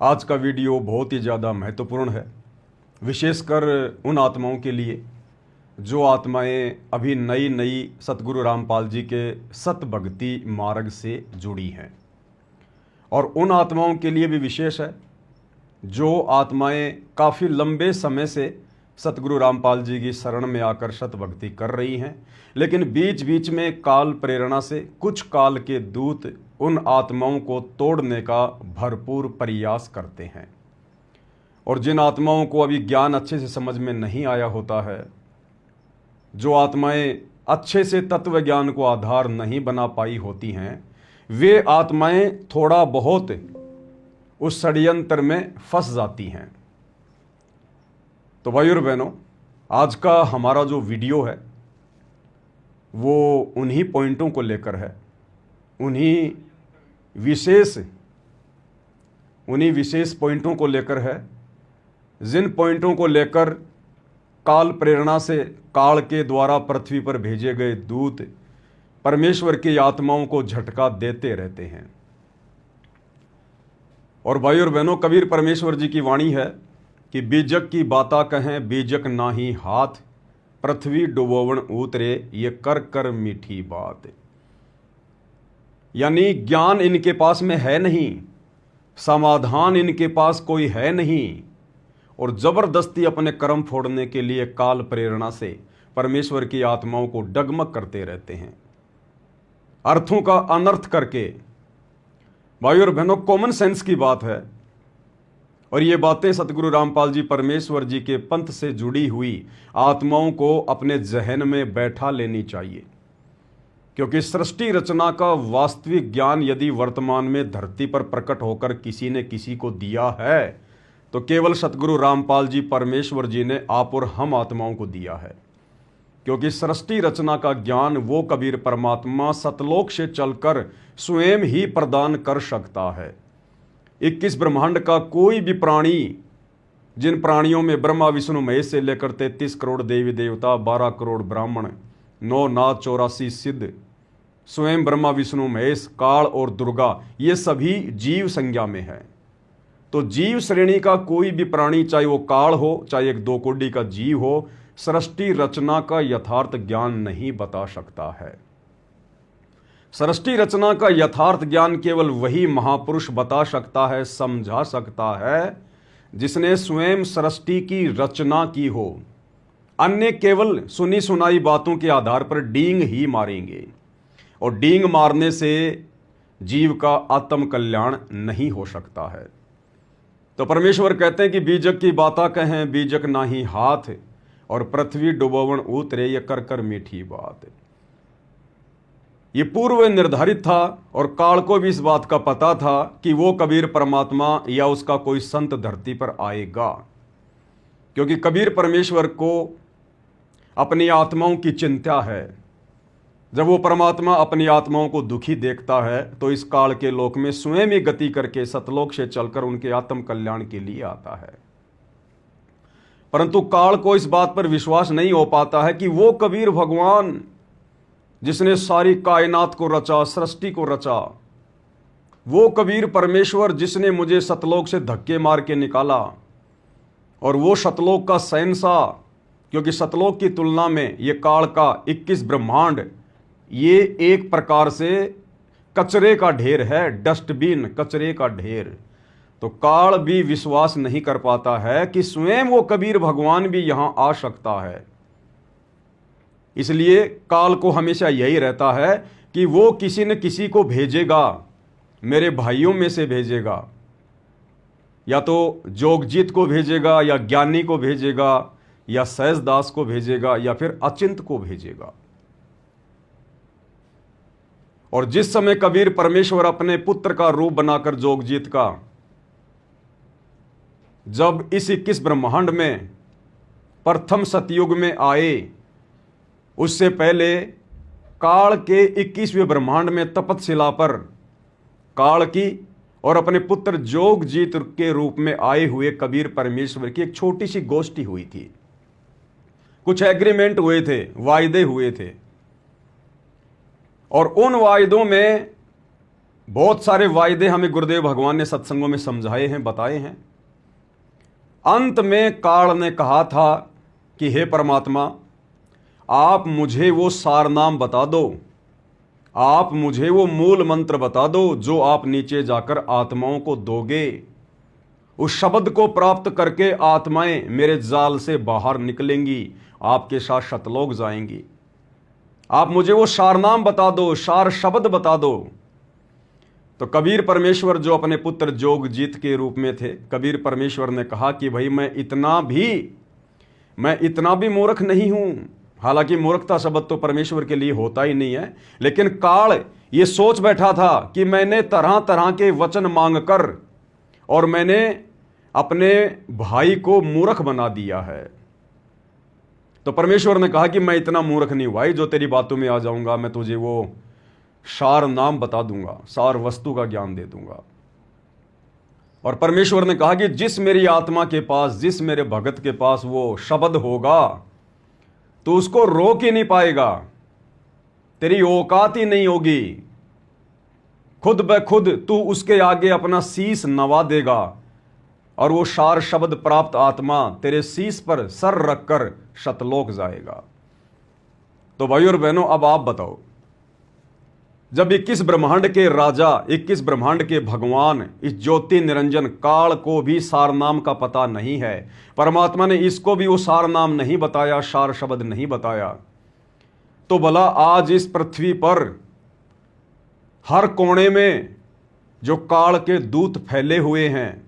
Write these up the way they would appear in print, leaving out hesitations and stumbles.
आज का वीडियो बहुत ही ज़्यादा महत्वपूर्ण है, विशेषकर उन आत्माओं के लिए जो आत्माएं अभी नई नई सतगुरु रामपाल जी के सत भक्ति मार्ग से जुड़ी हैं, और उन आत्माओं के लिए भी विशेष है जो आत्माएं काफ़ी लंबे समय से सतगुरु रामपाल जी की शरण में आकर सत भक्ति कर रही हैं, लेकिन बीच बीच में काल प्रेरणा से कुछ काल के दूत उन आत्माओं को तोड़ने का भरपूर प्रयास करते हैं। और जिन आत्माओं को अभी ज्ञान अच्छे से समझ में नहीं आया होता है, जो आत्माएं अच्छे से तत्व ज्ञान को आधार नहीं बना पाई होती हैं, वे आत्माएं थोड़ा बहुत उस षड्यंत्र में फंस जाती हैं। तो भाई और बहनों, आज का हमारा जो वीडियो है वो उन्हीं पॉइंटों को लेकर है, उन्हीं विशेष पॉइंटों को लेकर है, जिन पॉइंटों को लेकर काल प्रेरणा से काल के द्वारा पृथ्वी पर भेजे गए दूत परमेश्वर की आत्माओं को झटका देते रहते हैं। और भाई और बहनों, कबीर परमेश्वर जी की वाणी है कि बीजक की बाता कहें बीजक नाही हाथ, पृथ्वी डुबोवन उतरे ये कर कर मीठी बात। यानी ज्ञान इनके पास में है नहीं, समाधान इनके पास कोई है नहीं, और जबरदस्ती अपने कर्म फोड़ने के लिए काल प्रेरणा से परमेश्वर की आत्माओं को डगमग करते रहते हैं, अर्थों का अनर्थ करके। भाई और बहनों, कॉमन सेंस की बात है, और ये बातें सतगुरु रामपाल जी परमेश्वर जी के पंथ से जुड़ी हुई आत्माओं को अपने जहन में बैठा लेनी चाहिए, क्योंकि सृष्टि रचना का वास्तविक ज्ञान यदि वर्तमान में धरती पर प्रकट होकर किसी ने किसी को दिया है तो केवल सतगुरु रामपाल जी परमेश्वर जी ने आप और हम आत्माओं को दिया है। क्योंकि सृष्टि रचना का ज्ञान वो कबीर परमात्मा सतलोक से चलकर स्वयं ही प्रदान कर सकता है। 21 ब्रह्मांड का कोई भी प्राणी, जिन प्राणियों में ब्रह्मा विष्णु महेश से लेकर 33 करोड़ देवी देवता, 12 करोड़ ब्राह्मण, 9 नाथ 84 सिद्ध, स्वयं ब्रह्मा विष्णु महेश, काल और दुर्गा, ये सभी जीव संज्ञा में है। तो जीव श्रेणी का कोई भी प्राणी, चाहे वो काल हो चाहे एक 2 कोड़ी का जीव हो, सृष्टि रचना का यथार्थ ज्ञान नहीं बता सकता है। सृष्टि रचना का यथार्थ ज्ञान केवल वही महापुरुष बता सकता है, समझा सकता है, जिसने स्वयं सृष्टि की रचना की हो। अन्य केवल सुनी सुनाई बातों के आधार पर डींग ही मारेंगे, और डींग मारने से जीव का आत्म कल्याण नहीं हो सकता है। तो परमेश्वर कहते हैं कि बीजक की बाता कहें बीजक नाही हाथ, और पृथ्वी डुबोवन उतरे ये कर कर मीठी बात। ये पूर्व निर्धारित था, और काल को भी इस बात का पता था कि वो कबीर परमात्मा या उसका कोई संत धरती पर आएगा, क्योंकि कबीर परमेश्वर को अपनी आत्माओं की चिंता है। जब वो परमात्मा अपनी आत्माओं को दुखी देखता है तो इस काल के लोक में स्वयं ही गति करके सतलोक से चलकर उनके आत्म कल्याण के लिए आता है। परंतु काल को इस बात पर विश्वास नहीं हो पाता है कि वो कबीर भगवान जिसने सारी कायनात को रचा, सृष्टि को रचा, वो कबीर परमेश्वर जिसने मुझे सतलोक से धक्के मार के निकाला, और वो सतलोक का शहंशाह, क्योंकि सतलोक की तुलना में ये काल का 21 ब्रह्मांड ये एक प्रकार से कचरे का ढेर है, डस्टबिन, कचरे का ढेर। तो काल भी विश्वास नहीं कर पाता है कि स्वयं वो कबीर भगवान भी यहां आ सकता है। इसलिए काल को हमेशा यही रहता है कि वो किसी न किसी को भेजेगा, मेरे भाइयों में से भेजेगा, या तो जोगजीत को भेजेगा, या ज्ञानी को भेजेगा, या सहजदास को भेजेगा, या फिर अचिंत को भेजेगा। और जिस समय कबीर परमेश्वर अपने पुत्र का रूप बनाकर जोगजीत का जब इस 21 ब्रह्मांड में प्रथम सतयुग में आए, उससे पहले काल के 21वें ब्रह्मांड में तपतशिला पर काल की और अपने पुत्र जोगजीत के रूप में आए हुए कबीर परमेश्वर की एक छोटी सी गोष्ठी हुई थी। कुछ एग्रीमेंट हुए थे, वायदे हुए थे, और उन वायदों में बहुत सारे वायदे हमें गुरुदेव भगवान ने सत्संगों में समझाए हैं, बताए हैं। अंत में काल ने कहा था कि हे परमात्मा, आप मुझे वो सारनाम बता दो, आप मुझे वो मूल मंत्र बता दो जो आप नीचे जाकर आत्माओं को दोगे। उस शब्द को प्राप्त करके आत्माएं मेरे जाल से बाहर निकलेंगी, आपके साथ शतलोक जाएंगी। आप मुझे वो सारनाम बता दो, सार शब्द बता दो। तो कबीर परमेश्वर जो अपने पुत्र जोगजीत के रूप में थे, कबीर परमेश्वर ने कहा कि भाई मैं इतना भी मूर्ख नहीं हूं। हालांकि मूर्खता शब्द तो परमेश्वर के लिए होता ही नहीं है, लेकिन काल ये सोच बैठा था कि मैंने तरह तरह के वचन मांगकर और मैंने अपने भाई को मूर्ख बना दिया है। तो परमेश्वर ने कहा कि मैं इतना मूर्ख नहीं हुआ जो तेरी बातों में आ जाऊंगा, मैं तुझे वो सार नाम बता दूंगा, सार वस्तु का ज्ञान दे दूंगा। और परमेश्वर ने कहा कि जिस मेरी आत्मा के पास, जिस मेरे भगत के पास वो शब्द होगा तो उसको रोक ही नहीं पाएगा, तेरी औकात ही नहीं होगी। खुद ब खुद तू उसके आगे अपना शीस नवा देगा और वो सार शब्द प्राप्त आत्मा तेरे शीस पर सर रखकर शतलोक जाएगा। तो भाई और बहनों, अब आप बताओ, जब 21 ब्रह्मांड के राजा, 21 ब्रह्मांड के भगवान, इस ज्योति निरंजन काल को भी सार नाम का पता नहीं है, परमात्मा ने इसको भी वो सार नाम नहीं बताया, सार शब्द नहीं बताया, तो भला आज इस पृथ्वी पर हर कोने में जो काल के दूत फैले हुए हैं,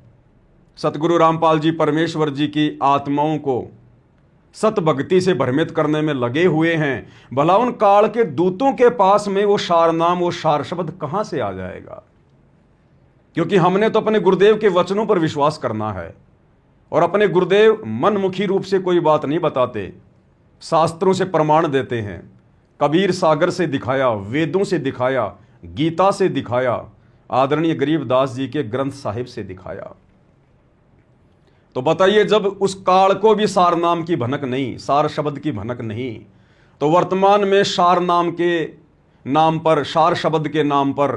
सतगुरु रामपाल जी परमेश्वर जी की आत्माओं को सत भक्ति से भ्रमित करने में लगे हुए हैं, भला उन काल के दूतों के पास में वो सार नाम, वो सार शब्द कहां से आ जाएगा? क्योंकि हमने तो अपने गुरुदेव के वचनों पर विश्वास करना है, और अपने गुरुदेव मनमुखी रूप से कोई बात नहीं बताते, शास्त्रों से प्रमाण देते हैं। कबीर सागर से दिखाया, वेदों से दिखाया, गीता से दिखाया, आदरणीय गरीबदास जी के ग्रंथ साहिब से दिखाया। तो बताइए, जब उस काल को भी सार नाम की भनक नहीं, सार शब्द की भनक नहीं, तो वर्तमान में सार नाम के नाम पर, सार शब्द के नाम पर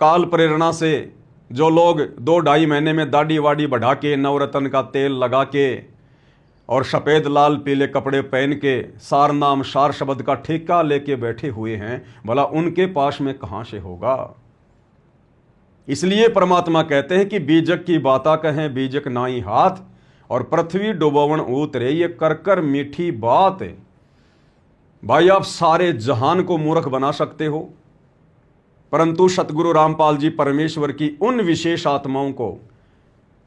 काल प्रेरणा से जो लोग 2-2.5 महीने में दाढ़ी वाड़ी बढ़ा के, नवरत्न का तेल लगा के और सफ़ेद लाल पीले कपड़े पहन के सार नाम, सार शब्द का ठेका लेके बैठे हुए हैं, भला उनके पास में कहाँ से होगा? इसलिए परमात्मा कहते हैं कि बीजक की बाता कहें बीजक नाई हाथ, और पृथ्वी डुबोवन उतरे ये कर कर मीठी बात। भाई, आप सारे जहान को मूर्ख बना सकते हो, परंतु सतगुरु रामपाल जी परमेश्वर की उन विशेष आत्माओं को,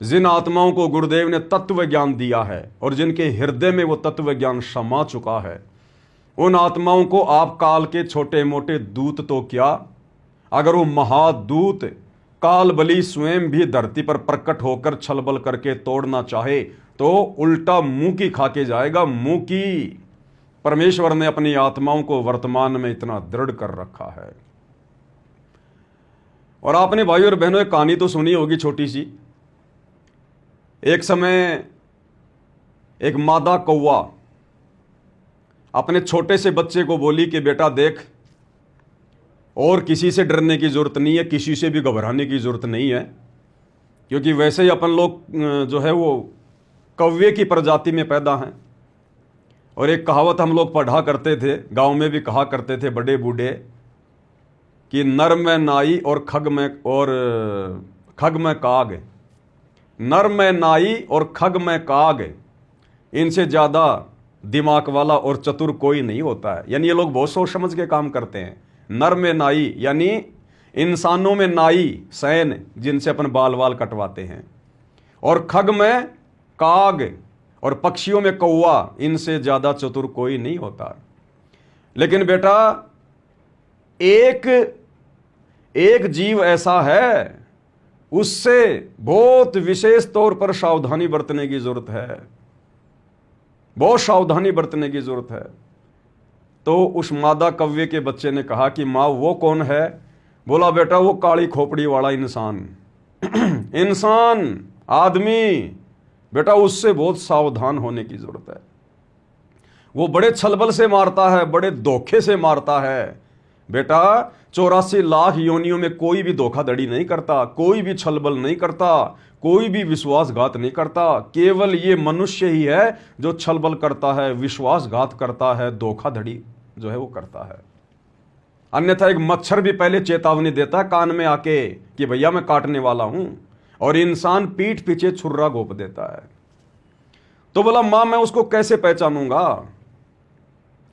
जिन आत्माओं को गुरुदेव ने तत्व ज्ञान दिया है और जिनके हृदय में वो तत्व ज्ञान समा चुका है, उन आत्माओं को आप काल के छोटे मोटे दूत तो क्या, अगर वो महादूत काल बली स्वयं भी धरती पर प्रकट होकर छलबल करके तोड़ना चाहे तो उल्टा मुंह की खा के जाएगा, मुंह की। परमेश्वर ने अपनी आत्माओं को वर्तमान में इतना दृढ़ कर रखा है। और आपने भाई और बहनों एक कहानी तो सुनी होगी छोटी सी। एक समय एक मादा कौवा अपने छोटे से बच्चे को बोली कि बेटा देख, और किसी से डरने की ज़रूरत नहीं है, किसी से भी घबराने की ज़रूरत नहीं है, क्योंकि वैसे ही अपन लोग जो है वो कौवे की प्रजाति में पैदा हैं। और एक कहावत हम लोग पढ़ा करते थे, गांव में भी कहा करते थे बड़े बूढ़े, कि नर में नाई और खग में काग, नर में नाई और खग में काग, इनसे ज़्यादा दिमाग वाला और चतुर कोई नहीं होता है। यानी ये लोग बहुत सोच समझ के काम करते हैं। नर में नाई यानी इंसानों में नाई, सैन, जिनसे अपन बाल वाल कटवाते हैं, और खग में काग और पक्षियों में कौवा, इनसे ज्यादा चतुर कोई नहीं होता। लेकिन बेटा एक जीव ऐसा है, उससे बहुत विशेष तौर पर सावधानी बरतने की जरूरत है, बहुत सावधानी बरतने की जरूरत है। तो उस मादा कौवे के बच्चे ने कहा कि माँ वो कौन है? बोला बेटा वो काली खोपड़ी वाला इंसान इंसान, आदमी, बेटा उससे बहुत सावधान होने की जरूरत है। वो बड़े छलबल से मारता है, बड़े धोखे से मारता है, बेटा 84 लाख योनियों में कोई भी धोखाधड़ी नहीं करता, कोई भी छलबल नहीं करता, कोई भी विश्वासघात नहीं करता। केवल ये मनुष्य ही है जो छलबल करता है, विश्वासघात करता है, धोखाधड़ी जो है वो करता है। अन्यथा एक मच्छर भी पहले चेतावनी देता है कान में आके कि भैया मैं काटने वाला हूं, और इंसान पीठ पीछे छुर्रा घोंप देता है। तो बोला मां मैं उसको कैसे पहचानूंगा,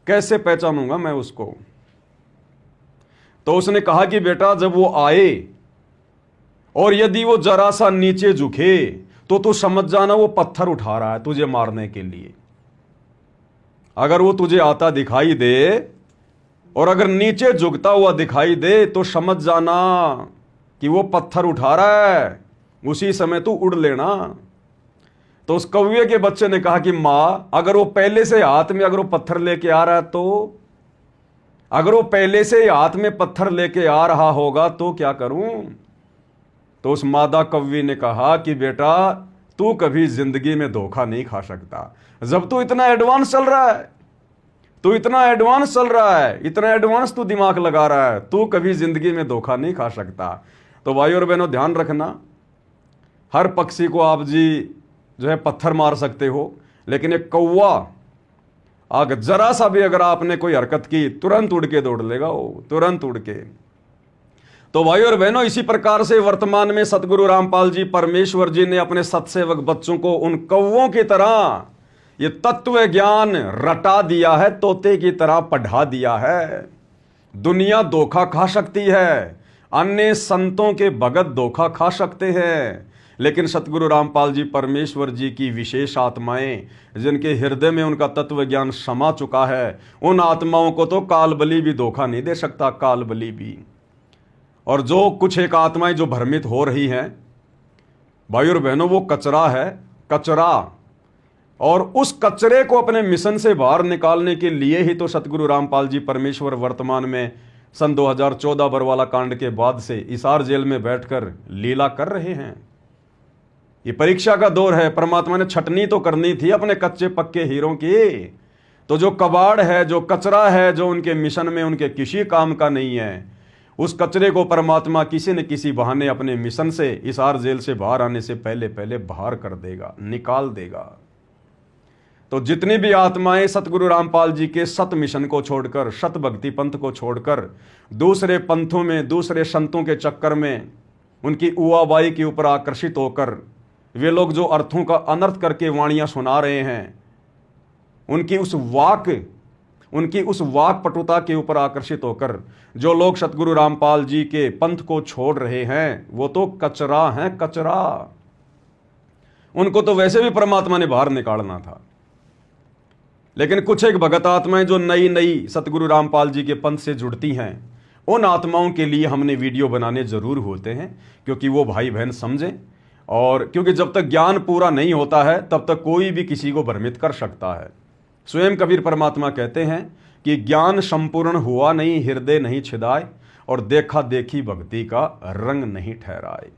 कैसे पहचानूंगा मैं उसको? तो उसने कहा कि बेटा जब वो आए और यदि वो जरा सा नीचे झुके तो तू समझ जाना वो पत्थर उठा रहा है तुझे मारने के लिए। अगर वो तुझे आता दिखाई दे और अगर नीचे झुकता हुआ दिखाई दे तो समझ जाना कि वो पत्थर उठा रहा है, उसी समय तू उड़ लेना। तो उस कौवे के बच्चे ने कहा कि मां अगर वो पहले से हाथ में अगर वो पत्थर लेके आ रहा है तो, अगर वो पहले से हाथ में पत्थर लेके आ रहा होगा तो क्या करूं? तो उस मादा कौवे ने कहा कि बेटा तू कभी जिंदगी में धोखा नहीं खा सकता। जब तू इतना एडवांस चल रहा है, तू इतना एडवांस चल रहा है, इतना एडवांस तू दिमाग लगा रहा है, तू कभी जिंदगी में धोखा नहीं खा सकता। तो भाई और बहनों ध्यान रखना, हर पक्षी को आप जी जो है पत्थर मार सकते हो, लेकिन एक कौवा अगर जरा सा भी अगर आपने कोई हरकत की तुरंत उड़ के दौड़ लेगा वो, तुरंत उड़ के। तो भाई और बहनों इसी प्रकार से वर्तमान में सतगुरु रामपाल जी परमेश्वर जी ने अपने सत्सेवक बच्चों को उन कौवों की तरह ये तत्व ज्ञान रटा दिया है, तोते की तरह पढ़ा दिया है। दुनिया धोखा खा सकती है, अन्य संतों के भगत धोखा खा सकते हैं, लेकिन सतगुरु रामपाल जी परमेश्वर जी की विशेष आत्माएं जिनके हृदय में उनका तत्व ज्ञान समा चुका है, उन आत्माओं को तो कालबली भी धोखा नहीं दे सकता, कालबली भी। और जो कुछ एक आत्माएं जो भ्रमित हो रही हैं भाई और बहनों, वो कचरा है, कचरा। और उस कचरे को अपने मिशन से बाहर निकालने के लिए ही तो सतगुरु रामपाल जी परमेश्वर वर्तमान में सन 2014 बरवाला कांड के बाद से हिसार जेल में बैठकर लीला कर रहे हैं। ये परीक्षा का दौर है, परमात्मा ने छटनी तो करनी थी अपने कच्चे पक्के हीरों की। तो जो कबाड़ है, जो कचरा है, जो उनके मिशन में उनके किसी काम का नहीं है, उस कचरे को परमात्मा किसी न किसी बहाने अपने मिशन से हिसार जेल से बाहर आने से पहले पहले बाहर कर देगा, निकाल देगा। तो जितनी भी आत्माएं सतगुरु रामपाल जी के सत मिशन को छोड़कर, सत भक्ति पंथ को छोड़कर दूसरे पंथों में, दूसरे संतों के चक्कर में उनकी उआबाई के ऊपर आकर्षित होकर वे लोग जो अर्थों का अनर्थ करके वाणियां सुना रहे हैं, उनकी उस वाक पटुता के ऊपर आकर्षित होकर जो लोग सतगुरु रामपाल जी के पंथ को छोड़ रहे हैं, वो तो कचरा हैं, कचरा। उनको तो वैसे भी परमात्मा ने बाहर निकालना था। लेकिन कुछ एक भगत आत्माएं जो नई नई सतगुरु रामपाल जी के पंथ से जुड़ती हैं, उन आत्माओं के लिए हमने वीडियो बनाने जरूर होते हैं, क्योंकि वो भाई बहन समझें। और क्योंकि जब तक ज्ञान पूरा नहीं होता है तब तक कोई भी किसी को भ्रमित कर सकता है। स्वयं कबीर परमात्मा कहते हैं कि ज्ञान संपूर्ण हुआ नहीं, हृदय नहीं छिदाए, और देखा देखी भक्ति का रंग नहीं ठहराए।